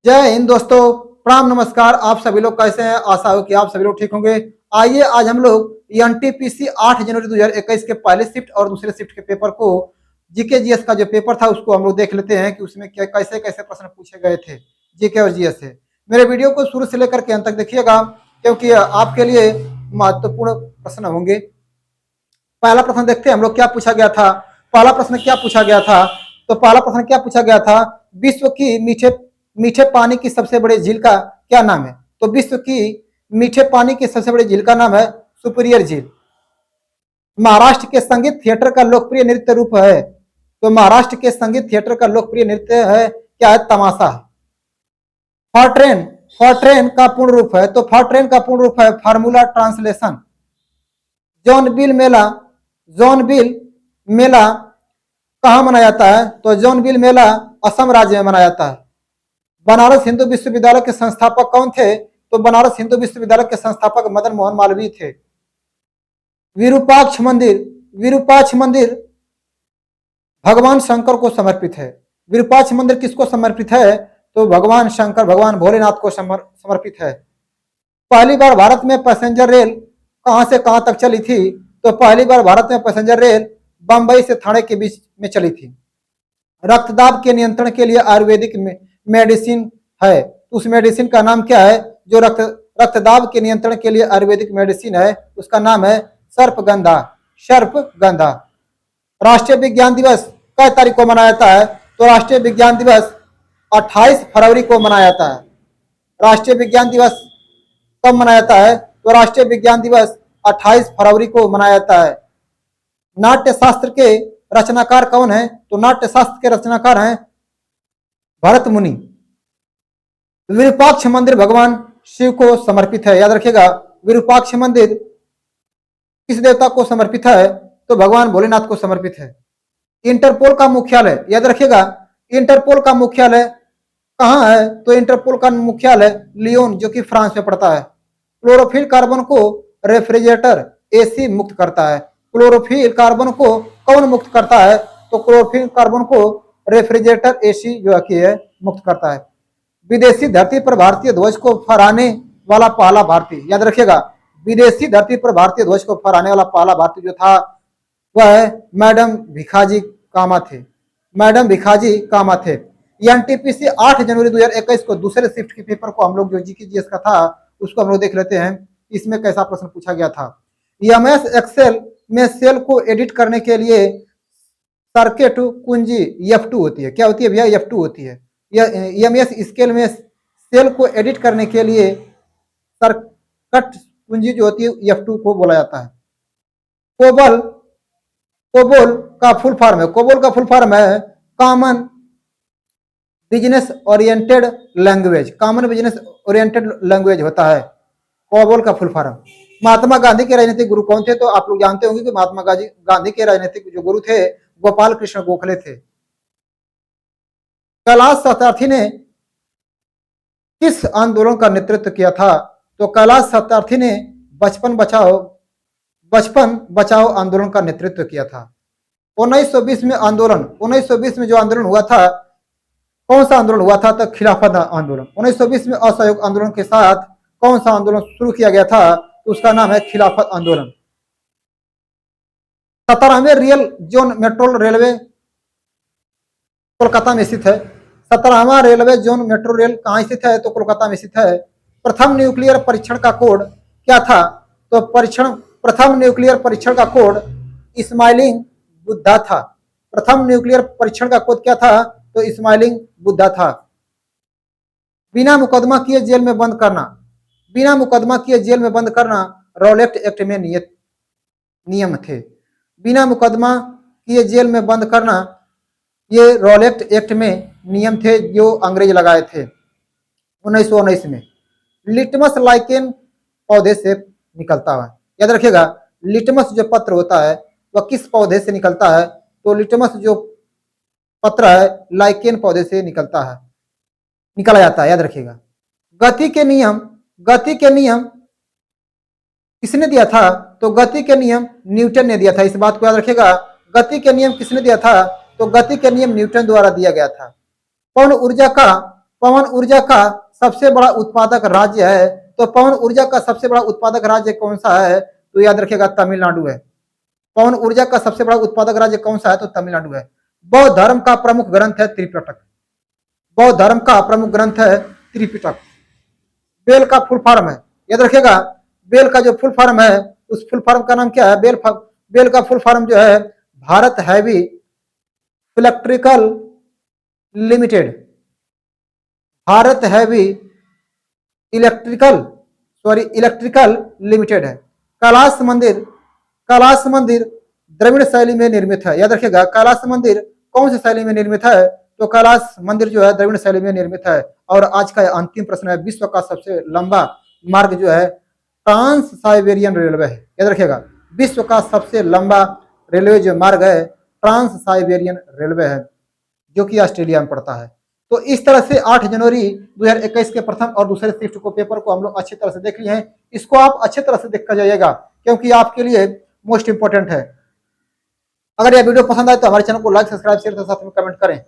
जय हिंद दोस्तों। प्रणाम नमस्कार। आप सभी लोग कैसे हैं? आशा हो कि आप सभी लोग ठीक होंगे। आइए आज हम लोग एनटीपीसी 8 जनवरी 2021 के पहले शिफ्ट और दूसरे शिफ्ट के पेपर को जीके जीएस का जो पेपर था उसको हम लोग देख लेते हैं कि उसमें क्या कैसे कैसे प्रश्न पूछे गए थे जीके और जीएस से। मेरे वीडियो को शुरू से लेकर के अंत तक देखिएगा क्योंकि आपके लिए महत्वपूर्ण प्रश्न होंगे। पहला प्रश्न देखते हैं हम लोग क्या पूछा गया था। पहला प्रश्न क्या पूछा गया था? तो पहला प्रश्न क्या पूछा गया था, विश्व की मीठे पानी की सबसे बड़ी झील का क्या नाम है? तो विश्व की मीठे पानी की सबसे बड़ी झील का नाम है सुपीरियर झील। महाराष्ट्र के संगीत थिएटर का लोकप्रिय नृत्य रूप है। तो महाराष्ट्र के संगीत थिएटर का लोकप्रिय नृत्य है क्या है? तमाशा। फॉरट्रेन का पूर्ण रूप है। तो फॉरट्रेन का पूर्ण रूप है फार्मूला ट्रांसलेशन। जॉनबिल मेला कहाँ मनाया जाता है? तो जॉनबिल मेला असम राज्य में मनाया जाता है। बनारस हिंदू विश्वविद्यालय के संस्थापक कौन थे? तो बनारस हिंदू विश्वविद्यालय के संस्थापक मदन मोहन मालवीय थे। विरूपाक्ष मंदिर भगवान शंकर को समर्पित है। विरूपाक्ष मंदिर किसको समर्पित है? तो भगवान शंकर, भगवान भोलेनाथ को समर्पित है। पहली बार भारत में पैसेंजर रेल कहां से कहां तक चली थी? तो पहली बार भारत में पैसेंजर रेल बंबई से ठाणे के बीच में चली थी। रक्तदाब के नियंत्रण के लिए आयुर्वेदिक मेडिसिन है। उस मेडिसिन का नाम क्या है? जो रक्तदाब के नियंत्रण के लिए आयुर्वेदिक मेडिसिन है उसका नाम है सर्पगंधा। राष्ट्रीय विज्ञान दिवस किस तारीख को मनाया जाता है? तो राष्ट्रीय विज्ञान दिवस 28 फरवरी को मनाया जाता है। राष्ट्रीय विज्ञान दिवस कब मनाया जाता है? तो राष्ट्रीय विज्ञान दिवस 28 फरवरी को मनाया जाता है। नाट्य शास्त्र के रचनाकार कौन है? तो नाट्य शास्त्र के रचनाकार हैं भरत मुनि। विरूपाक्ष मंदिर भगवान शिव को समर्पित है। याद रखिएगा, विरूपाक्ष मंदिर किस देवता को समर्पित है? तो भगवान भोलेनाथ को समर्पित है। इंटरपोल का मुख्यालय, याद रखिएगा, इंटरपोल का मुख्यालय कहाँ है? तो इंटरपोल का मुख्यालय लियोन जो कि फ्रांस में पड़ता है। क्लोरोफिल कार्बन को रेफ्रिजरेटर एसी मुक्त करता है। क्लोरोफिल कार्बन को कौन मुक्त करता है? तो क्लोरोफिल कार्बन को रेफ्रिजरेटर एसी जो है मुक्त करता है। विदेशी धरती पर भारतीय ध्वज को फहराने वाला पहला भारतीय, याद रखिएगा, विदेशी धरती पर भारतीय ध्वज को फहराने वाला पहला भारतीय जो था वह है मैडम भिखाजी कामा थे। मैडम भिखाजी कामा थे। एनटीपीसी 8 जनवरी 2021 को दूसरे शिफ्ट के पेपर को हम लोग जो जीके जीएस का था उसको हम लोग देख लेते हैं। इसमें कैसा प्रश्न पूछा गया था। एमएस एक्सेल में सेल को एडिट करने के लिए सर्किट कुंजी F2 होती है। क्या होती है भैया? F2 होती है। एमएस स्केल में सेल को एडिट करने के लिए सर्किट कुंजी जो होती है F2 को बोला जाता है। कोबोल का फुल फॉर्म है। कोबोल का फुल फॉर्म है common business oriented language. Common business oriented language होता है कोबोल का फुल फॉर्म। महात्मा गांधी के राजनीतिक गुरु कौन थे? तो आप लोग जानते होंगे कि महात्मा गांधी के राजनीतिक जो गुरु थे गोपाल कृष्ण गोखले थे। कैलाश सत्यार्थी ने किस आंदोलन का नेतृत्व किया था? तो कैलाश सत्यार्थी ने बचपन बचाओ आंदोलन का नेतृत्व किया था। 1920 में जो आंदोलन हुआ था, कौन सा आंदोलन हुआ था? तो खिलाफत आंदोलन। 1920 में असहयोग आंदोलन के साथ कौन सा आंदोलन शुरू किया गया था? तो उसका नाम है खिलाफत आंदोलन। 17वें रियल जोन मेट्रो रेलवे कोलकाता में स्थित है। 17वां रेलवे जोन मेट्रो रेल कहाँ स्थित है? तो कोलकाता में स्थित है। प्रथम न्यूक्लियर परीक्षण का कोड क्या था? तो प्रथम न्यूक्लियर परीक्षण का कोड इस्माइलिंग बुद्धा था। प्रथम न्यूक्लियर परीक्षण का कोड क्या था? तो इस्माइलिंग बुद्धा था। बिना मुकदमा किए जेल में बंद करना रॉलेट एक्ट में नियम थे। बिना मुकदमा किए जेल में बंद करना ये रॉलेट एक्ट में नियम थे जो अंग्रेज लगाए थे 1919 में। लिटमस लाइकेन पौधे से निकलता है। याद रखिएगा, लिटमस जो पत्र होता है वह किस पौधे से निकलता है? तो लिटमस जो पत्र है लाइकेन पौधे से निकाला जाता है। याद रखिएगा। गति के नियम किसने दिया था? तो गति के नियम न्यूटन ने दिया था। इस बात को याद रखिएगा, गति के नियम किसने दिया था? तो गति के नियम न्यूटन द्वारा दिया गया था। पवन ऊर्जा का पवन ऊर्जा का सबसे बड़ा उत्पादक राज्य है, तो पवन ऊर्जा का सबसे बड़ा उत्पादक राज्य कौन सा है? तो याद रखिएगा तमिलनाडु है। पवन ऊर्जा का सबसे बड़ा उत्पादक राज्य कौन सा है? तो तमिलनाडु है। बौद्ध धर्म का प्रमुख ग्रंथ है त्रिपिटक। बौद्ध धर्म का प्रमुख ग्रंथ है त्रिपिटक। बेल का फुल फॉर्म है, याद रखिएगा, बेल का जो फुल फॉर्म है उस फुल फॉर्म का नाम क्या है? बेल का फुल फॉर्म जो है Bharat heavy electrical limited. Bharat heavy electrical limited है। कैलाश मंदिर द्रविड़ शैली में निर्मित है। याद रखिएगा, कैलाश मंदिर कौन सी शैली में निर्मित है? तो कैलाश मंदिर जो है द्रविड़ शैली में निर्मित है। और आज का अंतिम प्रश्न है, विश्व का सबसे लंबा मार्ग जो है ट्रांस साइबेरियन रेलवे है। याद रखिएगा, विश्व का सबसे लंबा रेलवे जो मार्ग है ट्रांस साइबेरियन रेलवे है, जो कि ऑस्ट्रेलिया में पड़ता है। तो इस तरह से 8 जनवरी 2021 के प्रथम और दूसरे शिफ्ट को पेपर को हम लोग अच्छी तरह से देख लिए हैं। इसको आप अच्छे तरह से देखकर जाइएगा, क्योंकि आपके लिए मोस्ट इंपॉर्टेंट है। अगर यह वीडियो पसंद आए तो हमारे चैनल को लाइक, सब्सक्राइब, शेयर के साथ में कमेंट करें।